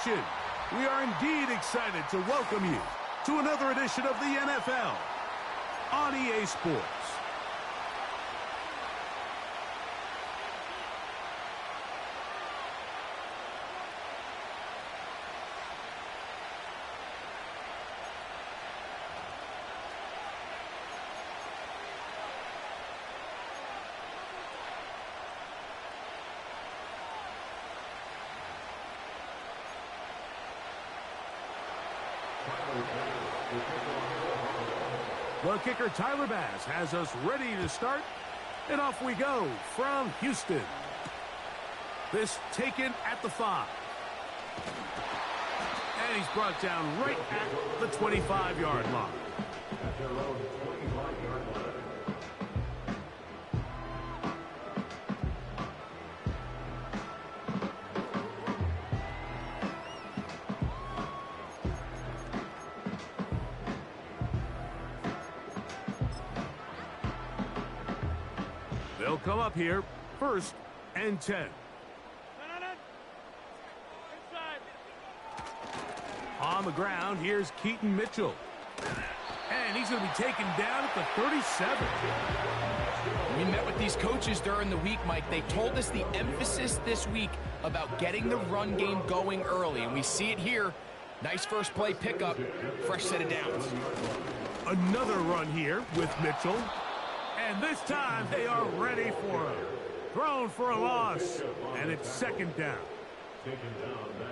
action. We are indeed excited to welcome you to another edition of the NFL on EA Sports. The kicker, Tyler Bass, has us ready to start, and off we go from Houston. This taken at the 5. And he's brought down right at the 25-yard line. They'll come up here, 1st and 10. On the ground, here's Keaton Mitchell. And he's going to be taken down at the 37. We met with these coaches during the week, Mike. They told us the emphasis this week about getting the run game going early, and we see it here. Nice first play pickup, fresh set of downs. Another run here with Mitchell. And this time they are ready for him. Thrown for a loss, and it's 2nd down.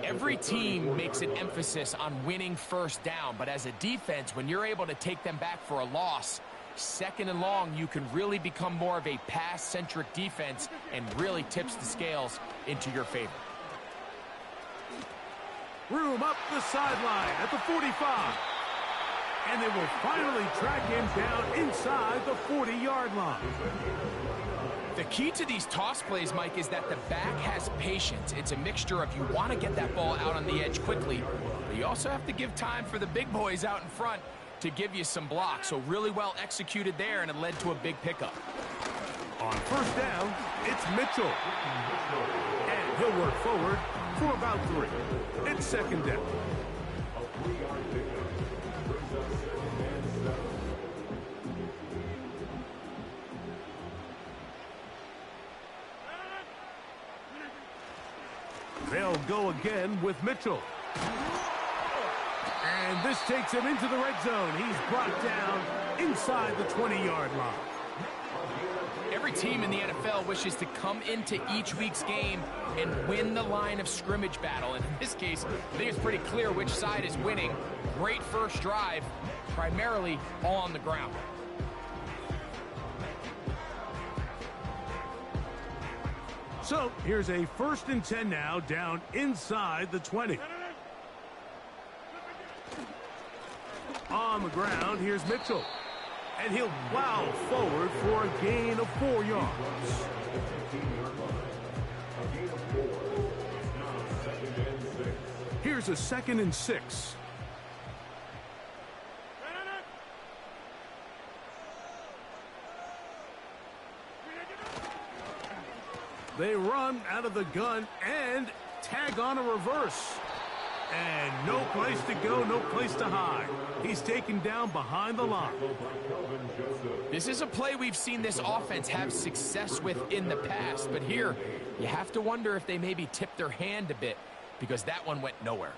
Every team makes an emphasis on winning first down, but as a defense, when you're able to take them back for a loss, 2nd and long, you can really become more of a pass-centric defense and really tips the scales into your favor. Room up the sideline at the 45. And they will finally track him down inside the 40-yard line. The key to these toss plays, Mike, is that the back has patience. It's a mixture of you want to get that ball out on the edge quickly, but you also have to give time for the big boys out in front to give you some blocks. So really well executed there, and it led to a big pickup. On 1st down, it's Mitchell. And he'll work forward for about 3. It's 2nd down. They'll go again with Mitchell. And this takes him into the red zone. He's brought down inside the 20-yard line. Every team in the NFL wishes to come into each week's game and win the line of scrimmage battle. And in this case, I think it's pretty clear which side is winning. Great first drive, primarily all on the ground. So here's a 1st and 10 now, down inside the 20. On the ground, here's Mitchell. And he'll plow forward for a gain of 4 yards. Here's a 2nd and 6. They run out of the gun and tag on a reverse. And no place to go, no place to hide. He's taken down behind the line. This is a play we've seen this offense have success with in the past, but here you have to wonder if they maybe tipped their hand a bit because that one went nowhere.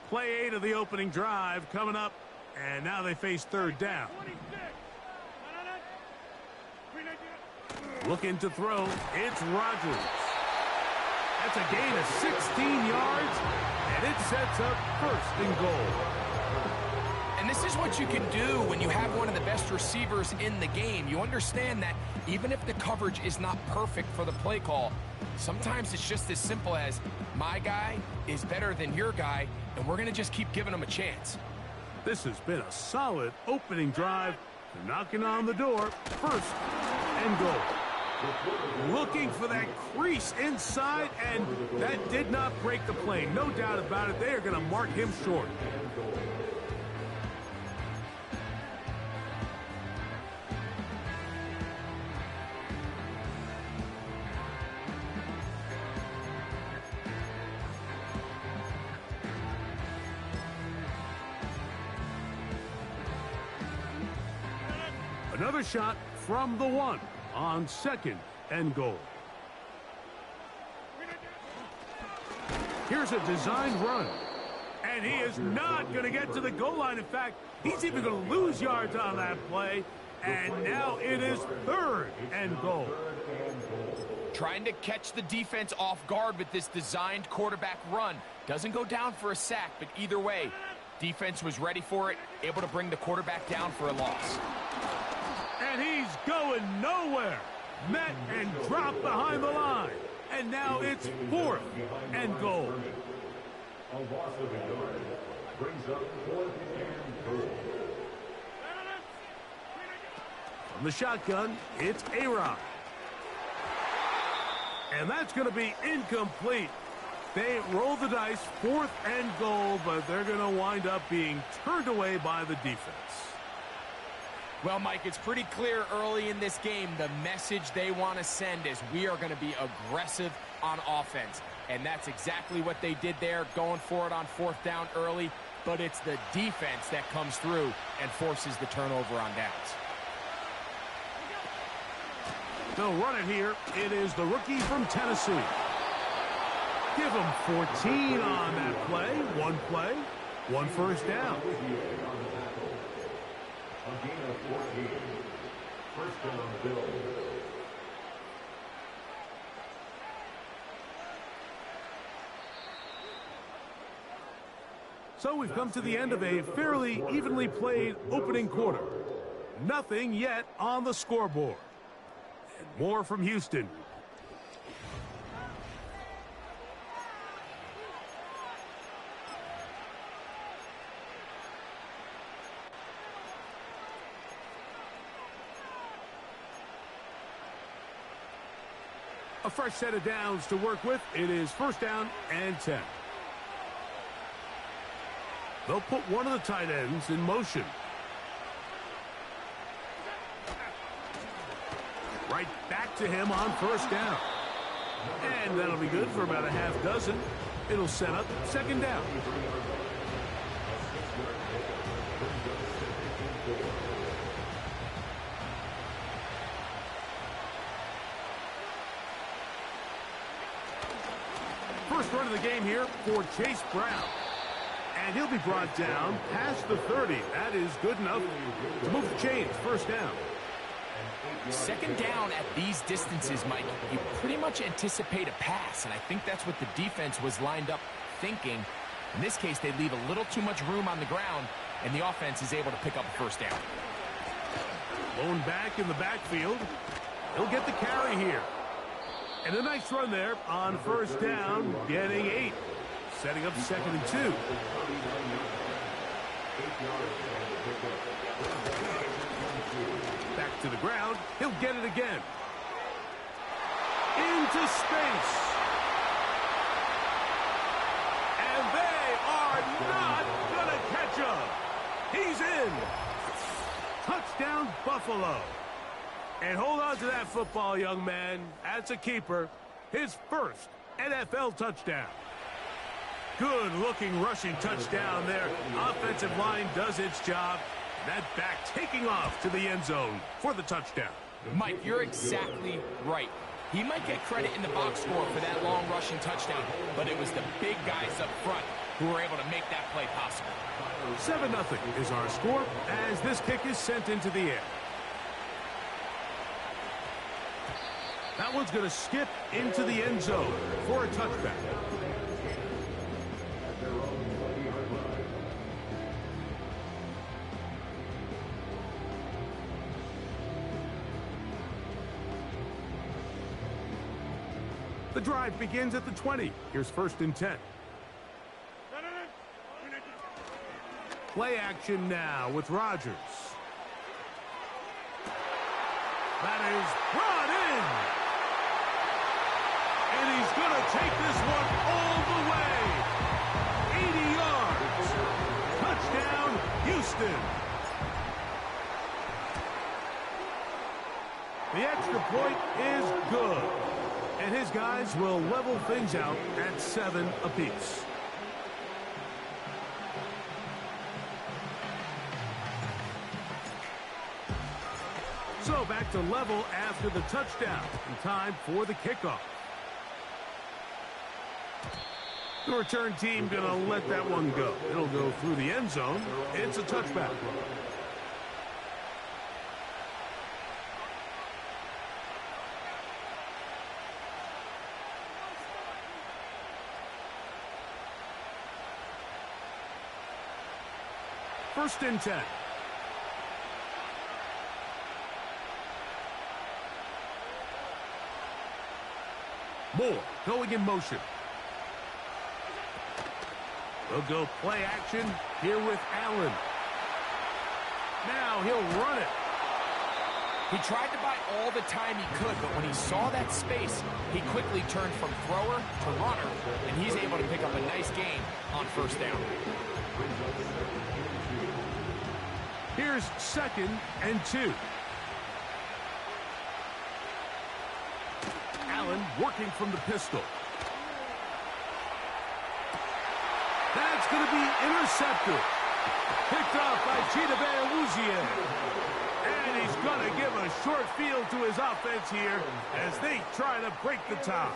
Play 8 of the opening drive coming up, and now they face 3rd down. Looking to throw, it's Rodgers. That's a gain of 16 yards, and it sets up 1st and goal. And this is what you can do when you have one of the best receivers in the game. You understand that even if the coverage is not perfect for the play call, sometimes it's just as simple as my guy is better than your guy, and we're going to just keep giving him a chance. This has been a solid opening drive. Knocking on the door, 1st and goal. Looking for that crease inside, and that did not break the play. No doubt about it. They are going to mark him short. Another shot from the 1 on 2nd and goal. Here's a designed run. And he is not going to get to the goal line. In fact, he's even going to lose yards on that play. And now it is 3rd and goal. Trying to catch the defense off guard with this designed quarterback run. Doesn't go down for a sack, but either way, defense was ready for it, able to bring the quarterback down for a loss. And he's going nowhere. Met and dropped behind the line. And now it's 4th and goal. A loss of a yard brings up 4th and goal. From the shotgun, it's A-Rod. And that's going to be incomplete. They roll the dice, 4th and goal, but they're going to wind up being turned away by the defense. Well, Mike, it's pretty clear early in this game the message they want to send is we are going to be aggressive on offense. And that's exactly what they did there, going for it on 4th down early. But it's the defense that comes through and forces the turnover on downs. They'll run it here. It is the rookie from Tennessee. Give him 14 on that play. One first down. A gain of 14. First down, Bills. So we've come to the end of a fairly evenly played opening quarter. Nothing yet on the scoreboard. And more from Houston. A fresh set of downs to work with. It is 1st down and 10. They'll put one of the tight ends in motion. Right back to him on 1st down. And that'll be good for about a half dozen. It'll set up 2nd down. First run of the game here for Chase Brown. And he'll be brought down past the 30. That is good enough to move the chains. 1st down. 2nd down at these distances, Mike, you pretty much anticipate a pass, and I think that's what the defense was lined up thinking. In this case, they leave a little too much room on the ground, and the offense is able to pick up a 1st down. Blown back in the backfield. He'll get the carry here. And a nice run there on 1st down, getting 8. Setting up 2nd and 2. Back to the ground. He'll get it again. Into space. And they are not going to catch him. He's in. Touchdown, Buffalo. And hold on to that football, young man. That's a keeper. His 1st NFL touchdown. Good-looking rushing touchdown there. Offensive line does its job. That back taking off to the end zone for the touchdown. Mike, you're exactly right. He might get credit in the box score for that long rushing touchdown, but it was the big guys up front who were able to make that play possible. 7-0 is our score as this kick is sent into the air. That one's going to skip into the end zone for a touchback. The drive begins at the 20. Here's 1st and 10. Play action now with Rodgers. That is brought in. And he's going to take this one all the way. 80 yards. Touchdown, Houston. The extra point is good. And his guys will level things out at 7 apiece. to level after the touchdown. In time for the kickoff. The return team going to let that one go. It'll go through the end zone. It's a touchback. First and 10. Moore going in motion. They'll go play action here with Allen. Now he'll run it. He tried to buy all the time he could, but when he saw that space, he quickly turned from thrower to runner, and he's able to pick up a nice gain on first down. Here's 2nd and 2. Allen working from the pistol. That's going to be intercepted. Picked off by Chidobe Awuzie. And he's going to give a short field to his offense here as they try to break the tie.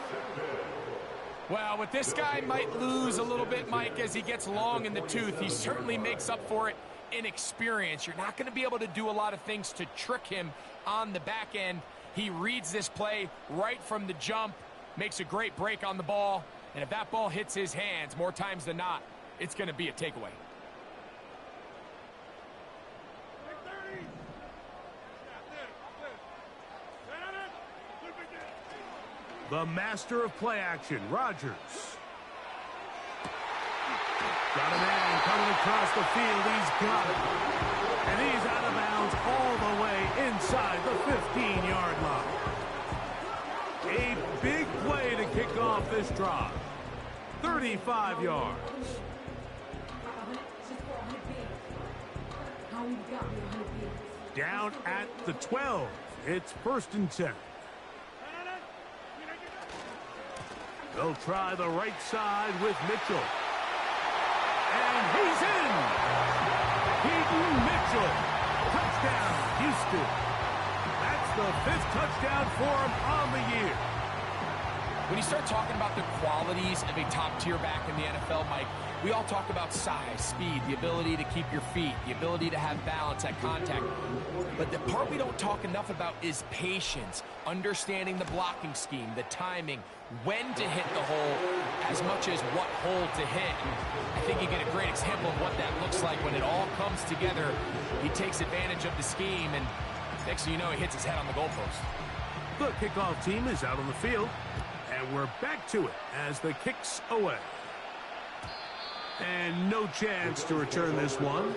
Well, what this guy might lose a little bit, Mike, as he gets long in the tooth, he certainly makes up for it in experience. You're not going to be able to do a lot of things to trick him on the back end. He reads this play right from the jump, makes a great break on the ball, and if that ball hits his hands more times than not, it's going to be a takeaway. The master of play action, Rodgers. Got a man coming across the field. He's got it. And he's out of bounds all the way inside the 15-yard line. A big play to kick off this drive. 35 yards. Down at the 12. It's 1st and 10. They'll try the right side with Mitchell. And he's in! Keaton Mitchell. Touchdown, Houston. That's the 5th touchdown for him on the year. When you start talking about the qualities of a top-tier back in the NFL, Mike, we all talk about size, speed, the ability to keep your feet, the ability to have balance at contact. But the part we don't talk enough about is patience, understanding the blocking scheme, the timing, when to hit the hole, as much as what hole to hit. And I think you get a great example of what that looks like when it all comes together. He takes advantage of the scheme, and next thing you know, he hits his head on the goalpost. The kickoff team is out on the field, and we're back to it as the kick's away. And no chance to return this one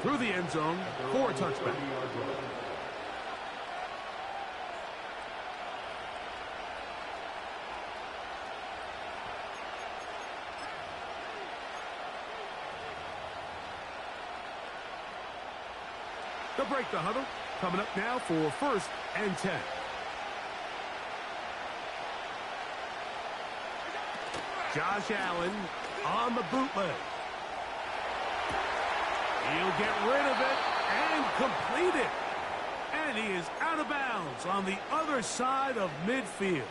through the end zone for a touchback. They'll break the huddle. Coming up now for 1st and 10. Josh Allen on the bootleg. He'll get rid of it and complete it. And he is out of bounds on the other side of midfield.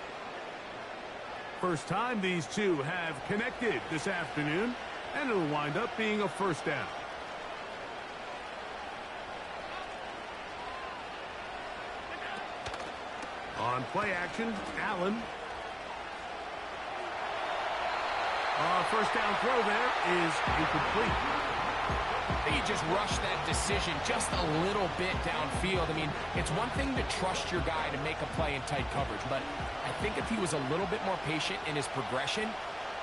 First time these two have connected this afternoon, and it'll wind up being a 1st down. On play action, Allen. 1st down throw there is incomplete. I think he just rushed that decision just a little bit downfield. I mean, it's one thing to trust your guy to make a play in tight coverage, but I think if he was a little bit more patient in his progression,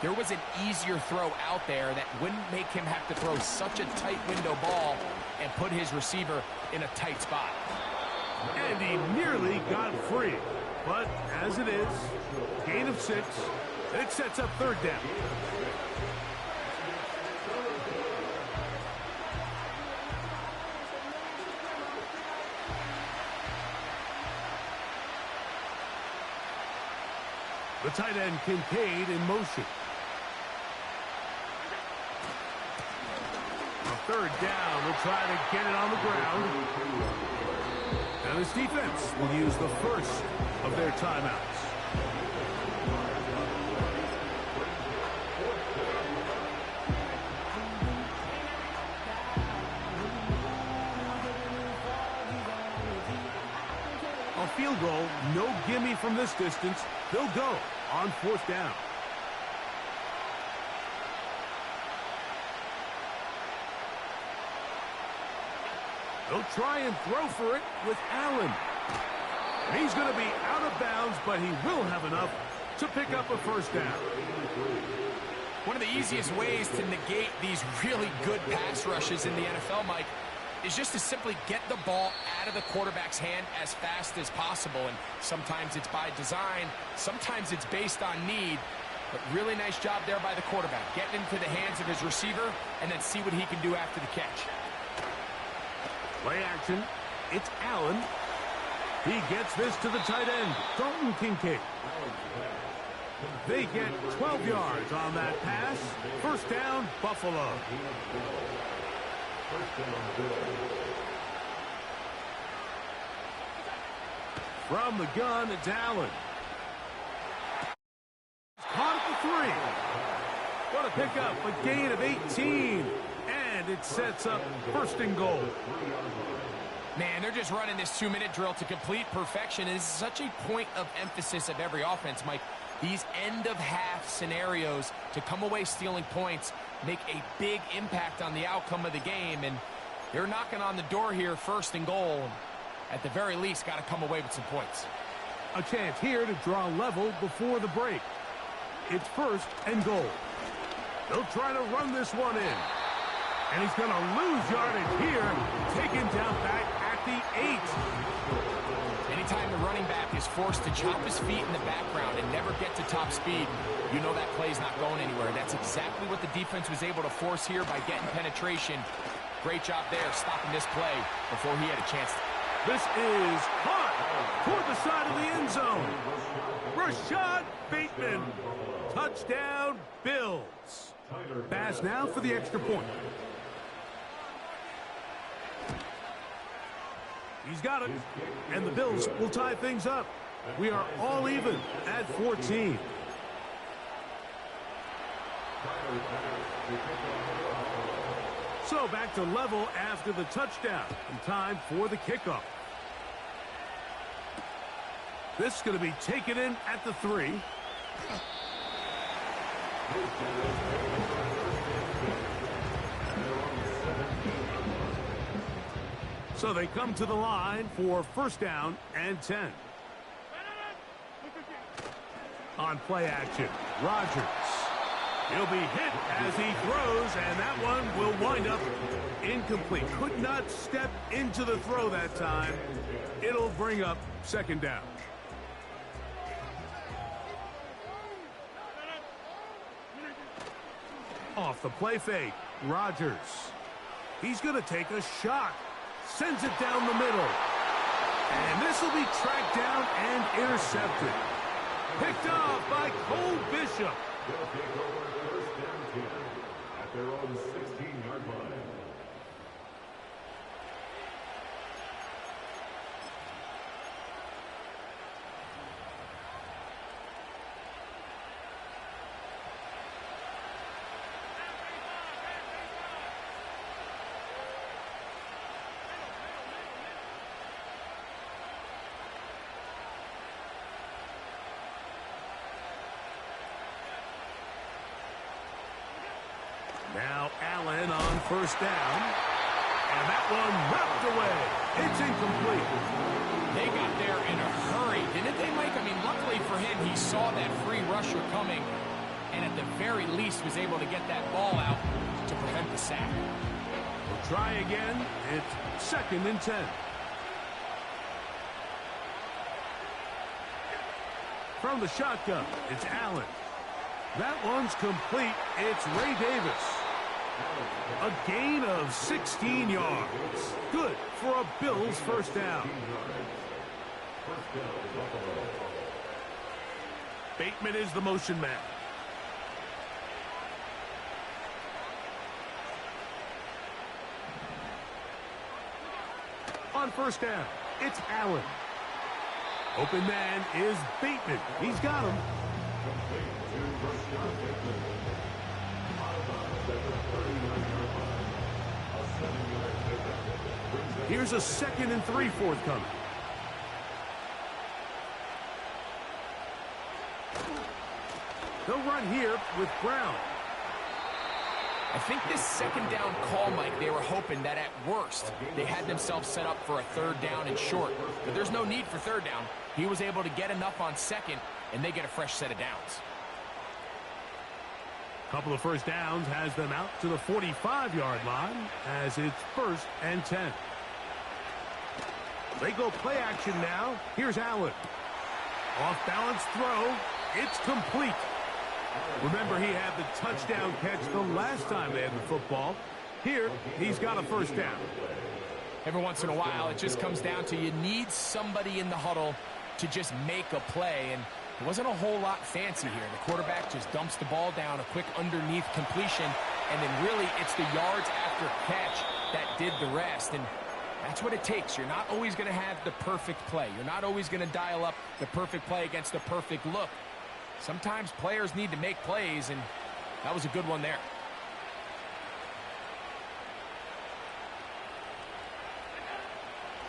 there was an easier throw out there that wouldn't make him have to throw such a tight window ball and put his receiver in a tight spot. And he nearly got free. But as it is, gain of 6. It sets up 3rd down. The tight end Kincaid in motion. On 3rd down, we'll try to get it on the ground. And this defense will use the first of their timeouts. On field goal, no gimme from this distance. They'll go on 4th down. They'll try and throw for it with Allen. He's going to be out of bounds, but he will have enough to pick up a 1st down. One of the easiest ways to negate these really good pass rushes in the NFL, Mike, is just to simply get the ball out of the quarterback's hand as fast as possible. And sometimes it's by design, sometimes it's based on need. But really nice job there by the quarterback, getting into the hands of his receiver and then see what he can do after the catch. Play action. It's Allen. He gets this to the tight end, Dalton Kincaid. They get 12 yards on that pass. 1st down, Buffalo. From the gun, it's Allen. Caught at the 3. What a pickup, a gain of 18. And it sets up 1st and goal. Man, they're just running this 2-minute drill to complete perfection. It is such a point of emphasis of every offense, Mike. These end-of-half scenarios to come away stealing points make a big impact on the outcome of the game. And they're knocking on the door here, 1st and goal. At the very least, got to come away with some points. A chance here to draw level before the break. It's 1st and goal. They'll try to run this one in. And he's going to lose yardage here. Taken down back at the 8. Anytime the running back is forced to chop his feet in the background and never get to top speed, you know that play's not going anywhere. That's exactly what the defense was able to force here by getting penetration. Great job there stopping this play before he had a chance. This is caught toward the side of the end zone. Rashad Bateman. Touchdown, Bills. Pass now for the extra point. He's got it, and the Bills will tie things up. We are all even at 14. So back to level after the touchdown, and time for the kickoff. This is going to be taken in at the 3. So they come to the line for 1st down and 10. On play action, Rodgers. He'll be hit as he throws, and that one will wind up incomplete. Could not step into the throw that time. It'll bring up 2nd down. Off the play fake, Rodgers. He's going to take a shot. Sends it down the middle. And this will be tracked down and intercepted. Picked off by Cole Bishop. They'll take over 1st down 10 at their own 16-yard line. Now Allen on 1st down. And that one knocked away. It's incomplete. They got there in a hurry, didn't they, Mike? I mean, luckily for him, he saw that free rusher coming and at the very least was able to get that ball out to prevent the sack. We'll try again. It's 2nd and 10. From the shotgun, it's Allen. That one's complete. It's Ray Davis. A gain of 16 yards. Good for a Bills 1st down. Bateman is the motion man. On 1st down, It's Allen. Open man is Bateman. He's got him. Here's a 2nd and 3 forthcoming. They'll run here with Brown. I think this 2nd down call, Mike, they were hoping that at worst they had themselves set up for a 3rd down and short. But there's no need for 3rd down. He was able to get enough on 2nd, and they get a fresh set of downs. Couple of first downs has them out to the 45-yard line as it's 1st and 10. They go play action now. Here's Allen. Off-balance throw. It's complete. Remember, he had the touchdown catch the last time they had the football. Here, he's got a 1st down. Every once in a while, it just comes down to you need somebody in the huddle to just make a play, and it wasn't a whole lot fancy here. The quarterback just dumps the ball down, a quick underneath completion, and then really it's the yards after catch that did the rest, and that's what it takes. You're not always going to have the perfect play. You're not always going to dial up the perfect play against the perfect look. Sometimes players need to make plays, and that was a good one there.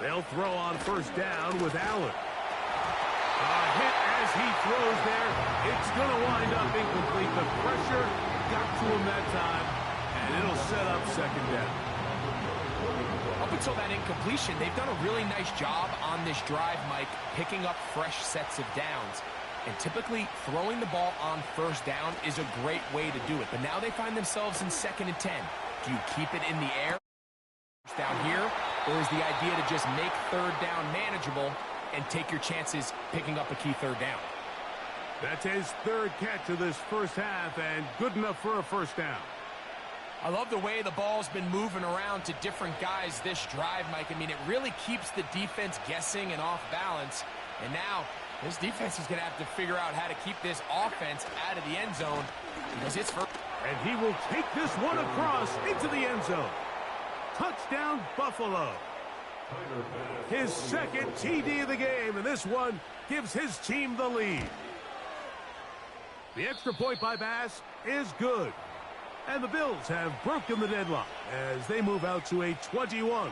They'll throw on 1st down with Allen. A hit as he throws there. It's going to wind up incomplete. The pressure got to him that time, and it'll set up 2nd down. Up until that incompletion, they've done a really nice job on this drive, Mike, picking up fresh sets of downs. And typically, throwing the ball on 1st down is a great way to do it. But now they find themselves in 2nd and 10. Do you keep it in the air down here, or is the idea to just make 3rd down manageable and take your chances picking up a key 3rd down? That's his 3rd catch of this first half, and good enough for a 1st down. I love the way the ball's been moving around to different guys this drive, Mike. I mean, it really keeps the defense guessing and off balance. And now, this defense is going to have to figure out how to keep this offense out of the end zone because it's first. And he will take this one across into the end zone. Touchdown, Buffalo. His 2nd TD of the game, and this one gives his team the lead. The extra point by Bass is good. And the Bills have broken the deadlock as they move out to a 21-14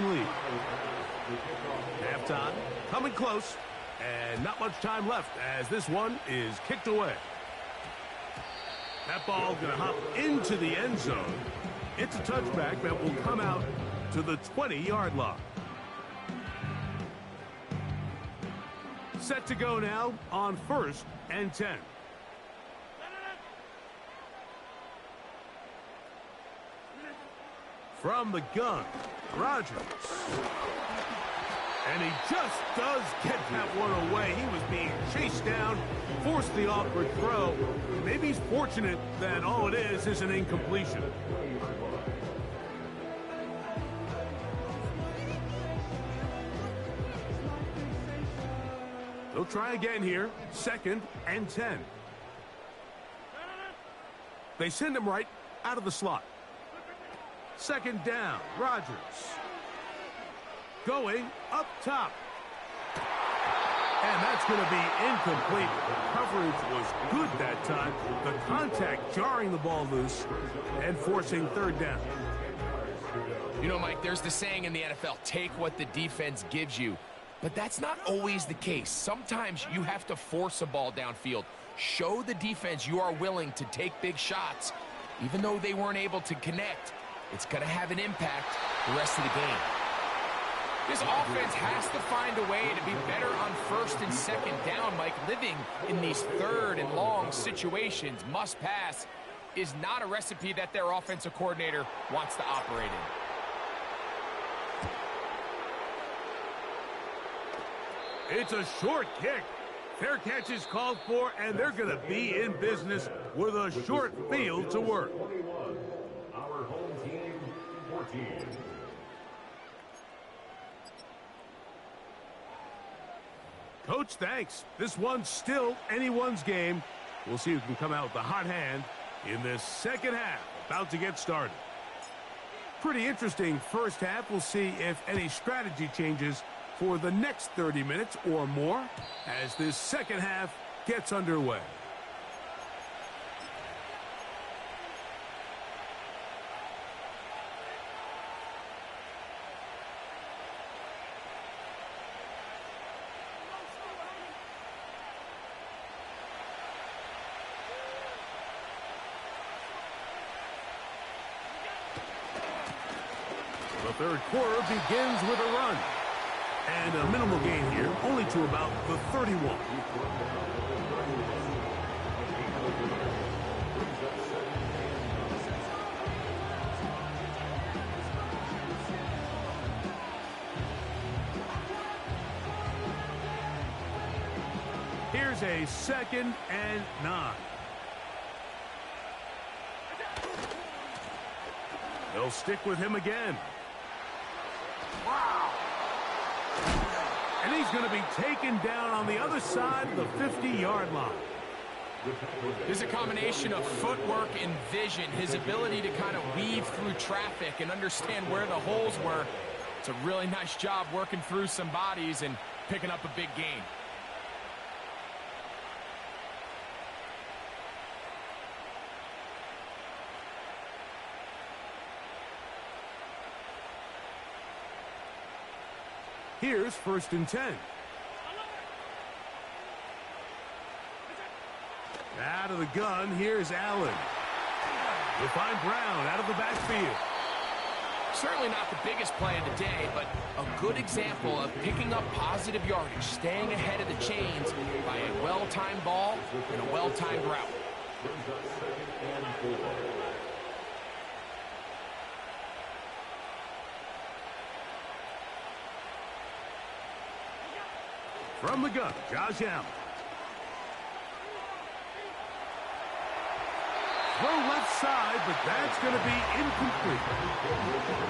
lead. Halftime coming close, and not much time left as this one is kicked away. That ball going to hop into the end zone. It's a touchback that will come out to the 20-yard line. Set to go now on 1st and 10. From the gun, Rodgers. And he just does get that one away. He was being chased down, forced the awkward throw. Maybe he's fortunate that all it is an incompletion. They'll try again here, 2nd and 10. They send him right out of the slot. 2nd down, Rodgers. Going up top. And that's going to be incomplete. Coverage was good that time. The contact jarring the ball loose and forcing 3rd down. You know, Mike, there's the saying in the NFL, take what the defense gives you. But that's not always the case. Sometimes you have to force a ball downfield. Show the defense you are willing to take big shots. Even though they weren't able to connect, it's going to have an impact the rest of the game. This offense has to find a way to be better on 1st and 2nd down, Mike. Living in these 3rd and long situations, must pass, is not a recipe that their offensive coordinator wants to operate in. It's a short kick. Fair catch is called for, and they're going to be in business with a short field to work. Our home team, 14. Coach, thanks. This one's still anyone's game. We'll see who can come out with the hot hand in this second half. About to get started. Pretty interesting first half. We'll see if any strategy changes for the next 30 minutes or more as this second half gets underway. The third quarter begins with a run. And a minimal gain here, only to about the 31. Here's a 2nd and 9. They'll stick with him again. Wow. And he's going to be taken down on the other side of the 50-yard line. There's a combination of footwork and vision, his ability to kind of weave through traffic and understand where the holes were. It's a really nice job working through some bodies and picking up a big gain. Here's 1st and 10. Out of the gun, here's Allen. We'll find Brown out of the backfield. Certainly not the biggest play of the day, but a good example of picking up positive yardage, staying ahead of the chains by a well-timed ball and a well-timed route. From the gun, Josh Allen. Throw left side, but that's going to be incomplete.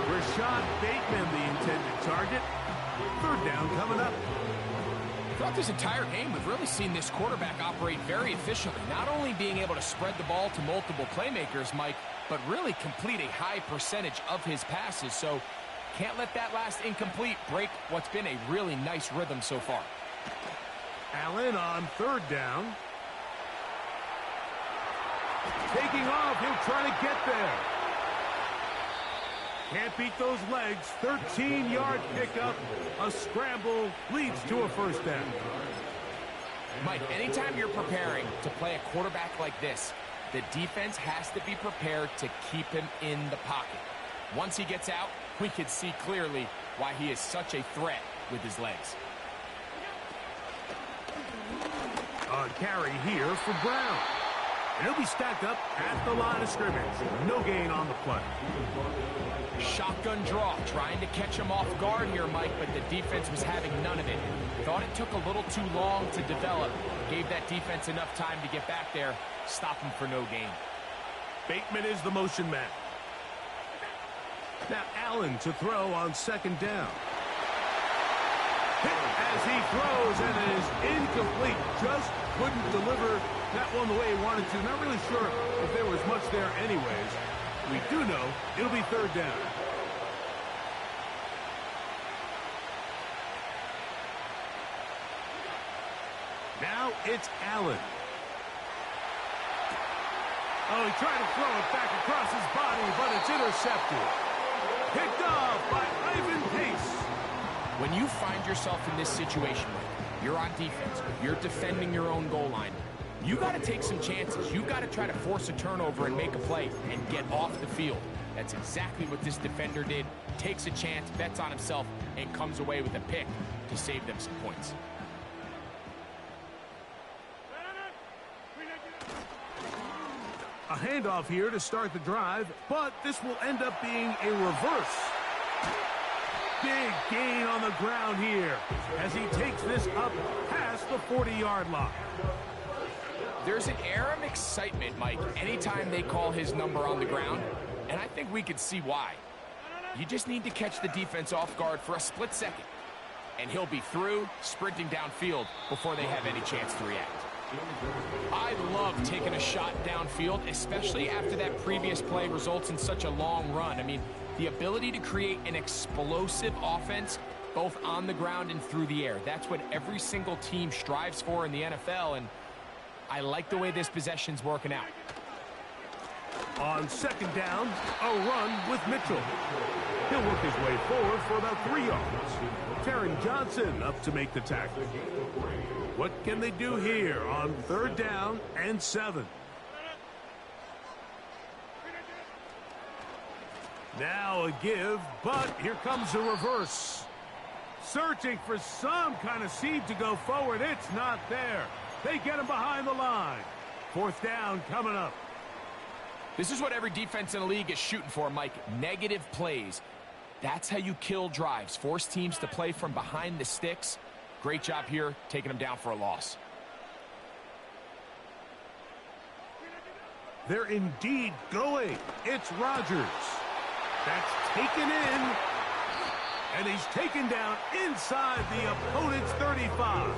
Rashad Bateman, the intended target. 3rd down coming up. Throughout this entire game, we've really seen this quarterback operate very efficiently, not only being able to spread the ball to multiple playmakers, Mike, but really complete a high percentage of his passes. So can't let that last incomplete break what's been a really nice rhythm so far. Allen on 3rd down. Taking off, he'll try to get there. Can't beat those legs. 13-yard pickup. A scramble leads to a 1st down. Mike, anytime you're preparing to play a quarterback like this, the defense has to be prepared to keep him in the pocket. Once he gets out, we can see clearly why he is such a threat with his legs. A carry here for Brown. And he'll be stacked up at the line of scrimmage. No gain on the play. Shotgun draw, trying to catch him off guard here, Mike, but the defense was having none of it. Thought it took a little too long to develop. Gave that defense enough time to get back there. Stop him for no gain. Bateman is the motion man. Now Allen to throw on 2nd down. Hit as he throws, and it is incomplete. Just couldn't deliver that one the way he wanted to. Not really sure if there was much there anyways. We do know it'll be 3rd down. Now it's Allen. Oh, he tried to throw it back across his body, but it's intercepted. Picked off by Ivan Pace. When you find yourself in this situation, you're on defense, you're defending your own goal line, you got to take some chances. You got to try to force a turnover and make a play and get off the field. That's exactly what this defender did. Takes a chance, bets on himself, and comes away with a pick to save them some points. A handoff here to start the drive, but this will end up being a reverse. Big gain on the ground here as he takes this up past the 40-yard line. There's an air of excitement, Mike, anytime they call his number on the ground, and I think we could see why. You just need to catch the defense off guard for a split second, and he'll be through, sprinting downfield before they have any chance to react. I love taking a shot downfield, especially after that previous play results in such a long run. I mean, the ability to create an explosive offense both on the ground and through the air. That's what every single team strives for in the NFL, and I like the way this possession's working out. On second down, a run with Mitchell. He'll work his way forward for about 3 yards. Taron Johnson up to make the tackle. What can they do here on third down and 7? Now a give, but here comes a reverse. Searching for some kind of seed to go forward. It's not there. They get him behind the line. Fourth down coming up. This is what every defense in the league is shooting for, Mike. Negative plays. That's how you kill drives. Force teams to play from behind the sticks. Great job here, taking them down for a loss. They're indeed going. It's Rodgers. That's taken in. And he's taken down inside the opponent's 35.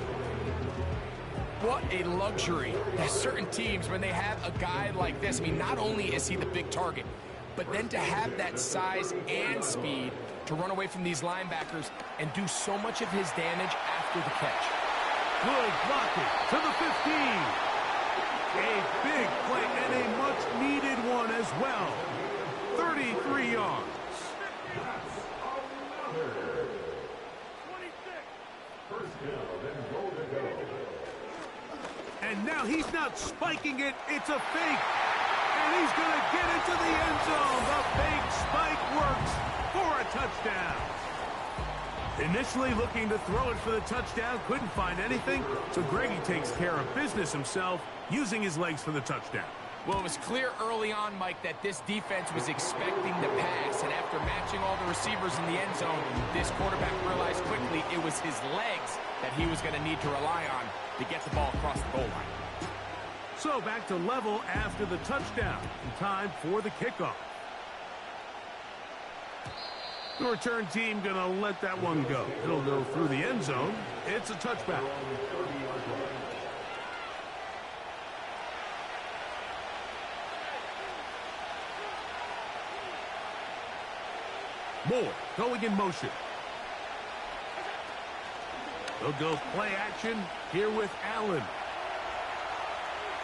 What a luxury that certain teams, when they have a guy like this, I mean, not only is he the big target, but then to have that size and speed to run away from these linebackers and do so much of his damage after the catch. Good blocking to the 15. A big play and a much-needed one as well. 33 yards. And now he's not spiking it, it's a fake. And he's going to get into the end zone. The fake spike works for a touchdown. Initially looking to throw it for the touchdown, couldn't find anything, so Greggy takes care of business himself, using his legs for the touchdown. Well, it was clear early on, Mike, that this defense was expecting the pass, and after matching all the receivers in the end zone, this quarterback realized quickly it was his legs that he was going to need to rely on to get the ball across the goal line. So back to level after the touchdown. Time for the kickoff. The return team going to let that one go. It'll go through the end zone. It's a touchback. Moore going in motion. They'll go play action here with Allen.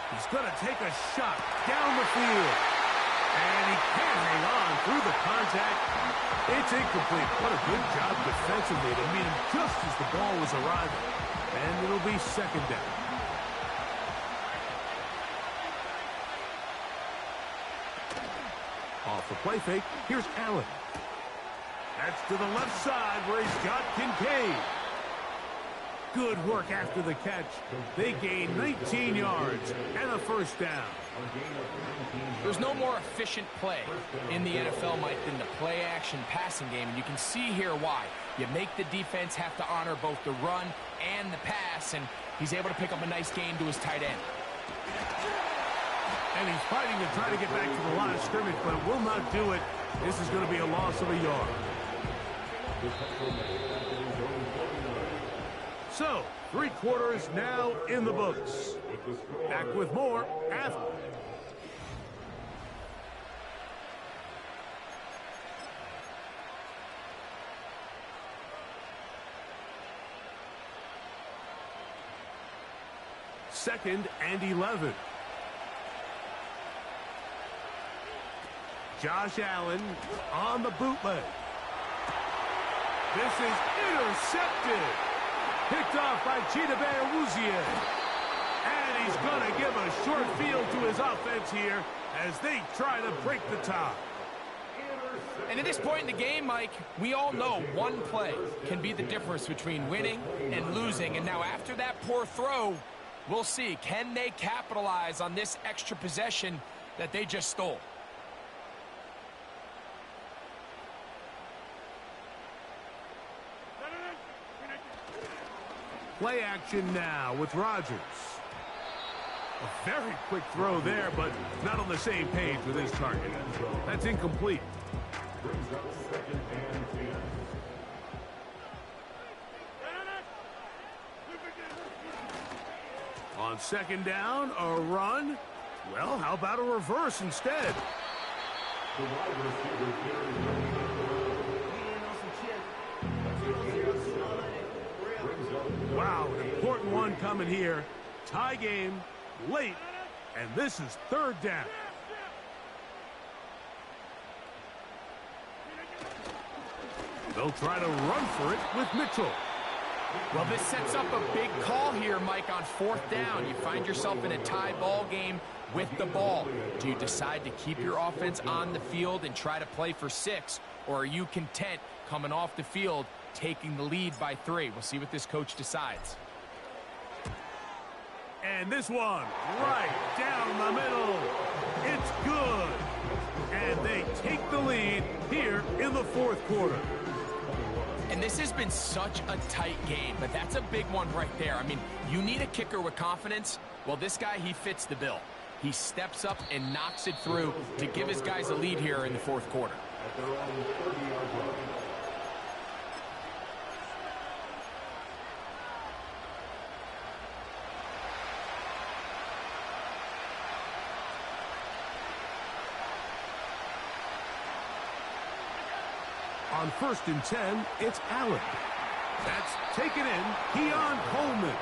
He's going to take a shot down the field. And he can't hang on through the contact. It's incomplete. What a good job defensively to meet him just as the ball was arriving. And it'll be second down. Off the play fake, here's Allen. That's to the left side where he's got Kincaid. Good work after the catch. They gain 19 yards and a first down. There's no more efficient play in the NFL, Mike, than the play-action passing game, and you can see here why. You make the defense have to honor both the run and the pass, and he's able to pick up a nice gain to his tight end. And he's fighting to try to get back to the line of scrimmage, but will not do it. This is going to be a loss of a yard. So, 3 quarters now in the books. Back with more after. Second and 11. Josh Allen on the bootleg. This is intercepted. Picked off by Chidobe Awuzie. And he's going to give a short field to his offense here as they try to break the tie. And at this point in the game, Mike, we all know one play can be the difference between winning and losing. And now after that poor throw, we'll see. Can they capitalize on this extra possession that they just stole? Play action now with Rodgers. A very quick throw there, but not on the same page with his target. That's incomplete. Brings up second and 10. On second down, a run. Well, how about a reverse instead? The wide receiver carries Wow, an important one coming here. Tie game, late, and this is third down. They'll try to run for it with Mitchell. Well, this sets up a big call here, Mike, on fourth down. You find yourself in a tie ball game with the ball. Do you decide to keep your offense on the field and try to play for 6, or are you content coming off the field, taking the lead by 3? We'll see what this coach decides. And this one, right down the middle. It's good. And they take the lead here in the fourth quarter. And this has been such a tight game, but that's a big one right there. I mean, you need a kicker with confidence. Well, this guy, he fits the bill. He steps up and knocks it through to give his guys a lead here in the fourth quarter. at their own 30-yard line. On 1st and 10, it's Allen. That's taken in. Keon Coleman.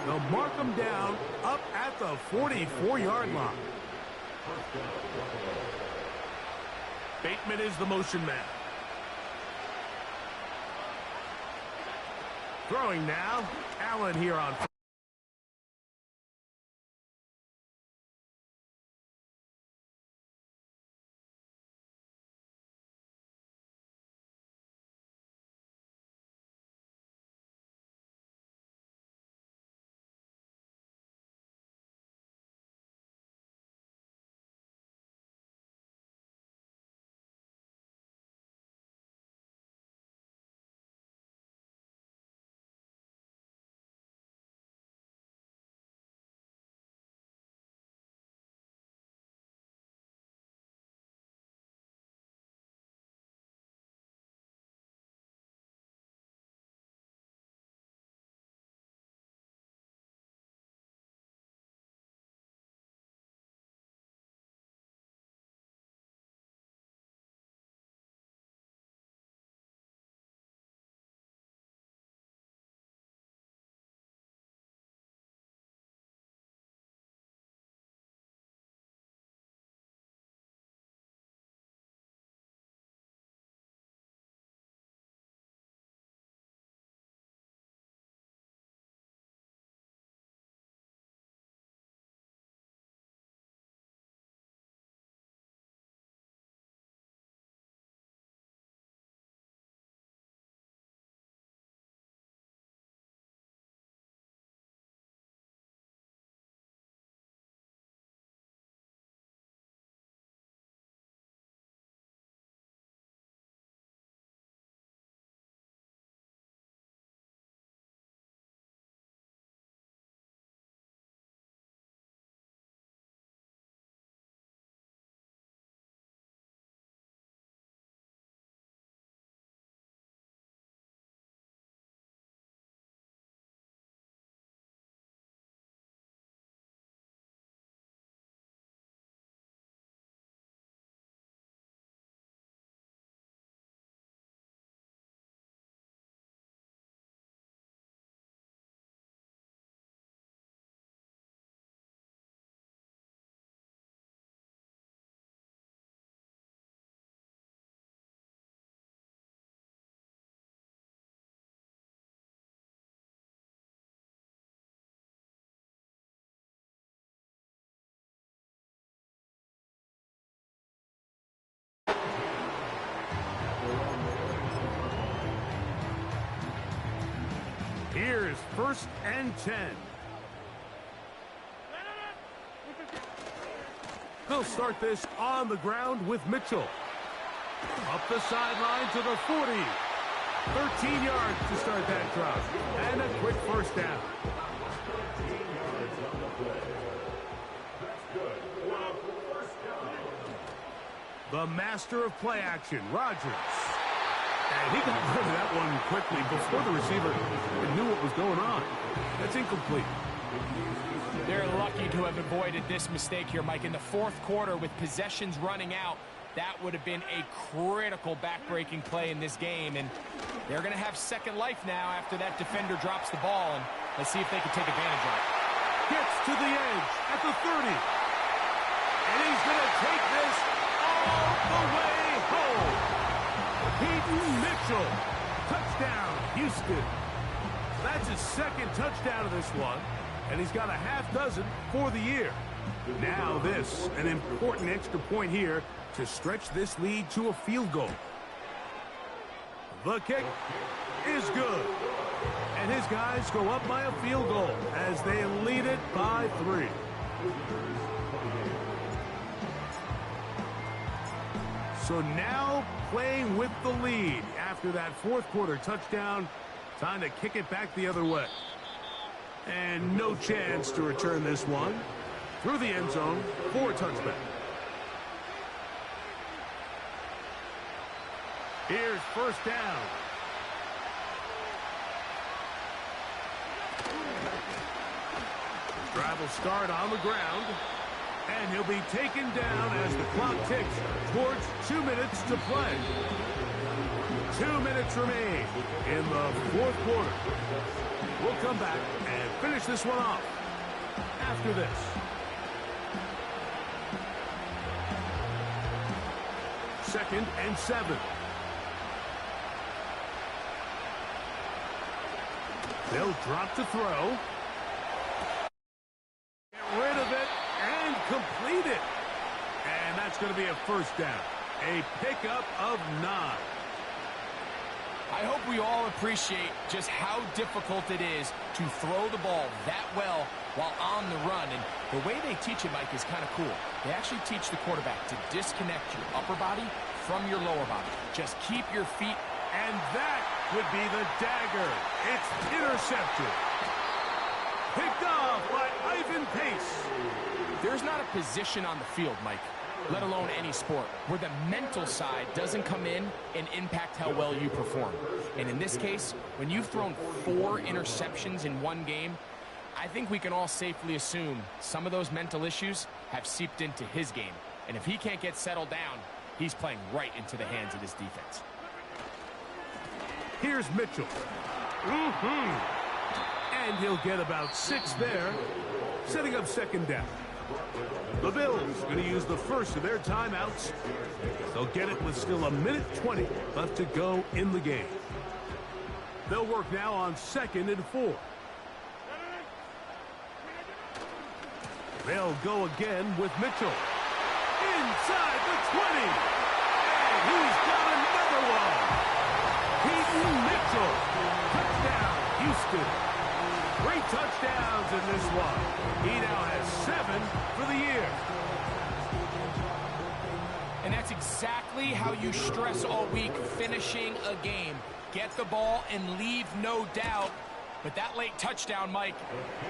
They'll mark him down up at the 44-yard line. Bateman is the motion man. Throwing now. Allen here on. Here's 1st and 10. They'll start this on the ground with Mitchell. Up the sideline to the 40. 13 yards to start that drive. And a quick first down. 13 yards on the play. That's good. Wow, first down. The master of play action, Rodgers. And he got rid of that one quickly before the receiver knew what was going on. That's incomplete. They're lucky to have avoided this mistake here, Mike. In the fourth quarter, with possessions running out, that would have been a critical back-breaking play in this game. And they're going to have second life now after that defender drops the ball. And let's see if they can take advantage of it. Gets to the edge at the 30. And he's going to take this all the way home. Peyton Mitchell. Touchdown, Houston. That's his second touchdown of this one. And he's got a half dozen for the year. Now this, an important extra point here to stretch this lead to a field goal. The kick is good. And his guys go up by a field goal as they lead it by 3. So now playing with the lead after that fourth quarter touchdown. Time to kick it back the other way. And no chance to return this one through the end zone for a touchback. Here's first down. Drive will start on the ground. And he'll be taken down as the clock ticks towards 2 minutes to play. 2 minutes remain in the fourth quarter. We'll come back and finish this one off after this. Second and 7. They'll drop to throw. Get rid of it and complete it. And that's going to be a first down. A pickup of 9. I hope we all appreciate just how difficult it is to throw the ball that well while on the run. And the way they teach it, Mike, is kind of cool. They actually teach the quarterback to disconnect your upper body from your lower body. Just keep your feet. And that would be the dagger. It's intercepted. Picked off by Ivan Pace. There's not a position on the field, Mike, let alone any sport, where the mental side doesn't come in and impact how well you perform. And in this case, when you've thrown 4 interceptions in one game, I think we can all safely assume some of those mental issues have seeped into his game. And if he can't get settled down, he's playing right into the hands of his defense. Here's Mitchell. And he'll get about 6 there, setting up second down. The Bills going to use the first of their timeouts. They'll get it with still 1:20 left to go in the game. They'll work now on 2nd and 4. They'll go again with Mitchell. Inside the 20. And he's got another one. Peyton Mitchell. Touchdown, Houston. 3 touchdowns in this one. He now has 7 for the year. And that's exactly how you stress all week, finishing a game. Get the ball and leave no doubt. But that late touchdown, Mike,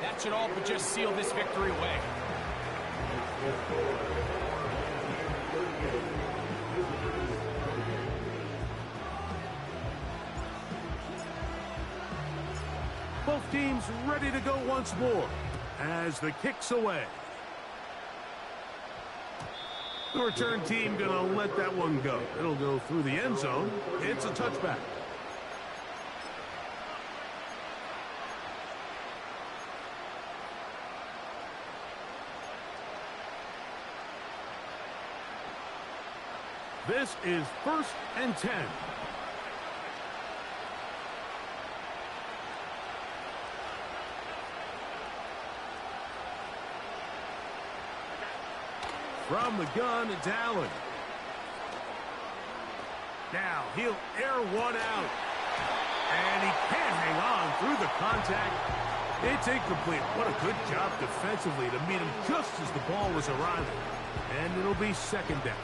that should all but just seal this victory away. Both teams ready to go once more as the kick's away. The return team going to let that one go. It'll go through the end zone. It's a touchback. This is 1st and 10. From the gun, it's Allen. Now he'll air one out. And he can't hang on through the contact. It's incomplete. What a good job defensively to meet him just as the ball was arriving. And it'll be 2nd down.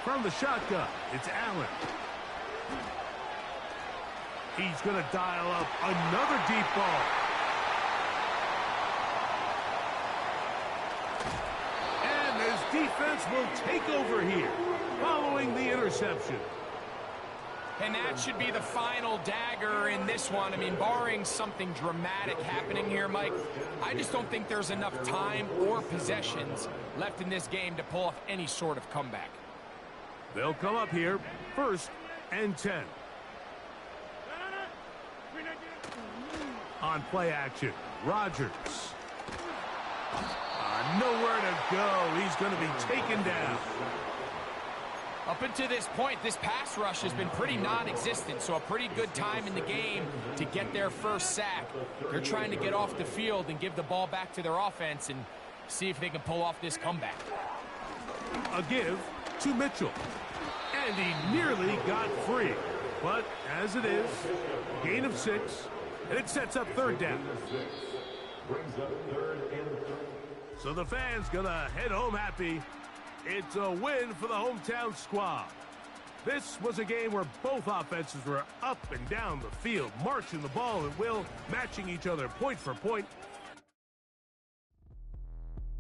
From the shotgun, it's Allen. He's going to dial up another deep ball. And his defense will take over here following the interception. And that should be the final dagger in this one. I mean, barring something dramatic happening here, Mike, I just don't think there's enough time or possessions left in this game to pull off any sort of comeback. They'll come up here, 1st and 10. On play action, Rodgers. Nowhere to go. He's going to be taken down. Up until this point, this pass rush has been pretty non-existent, so a pretty good time in the game to get their first sack. They're trying to get off the field and give the ball back to their offense and see if they can pull off this comeback. A give to Mitchell. And he nearly got free. But as it is, gain of 6, and it sets up 3rd down. So the fans gonna head home happy. It's a win for the hometown squad. This was a game where both offenses were up and down the field, marching the ball at will, matching each other point for point.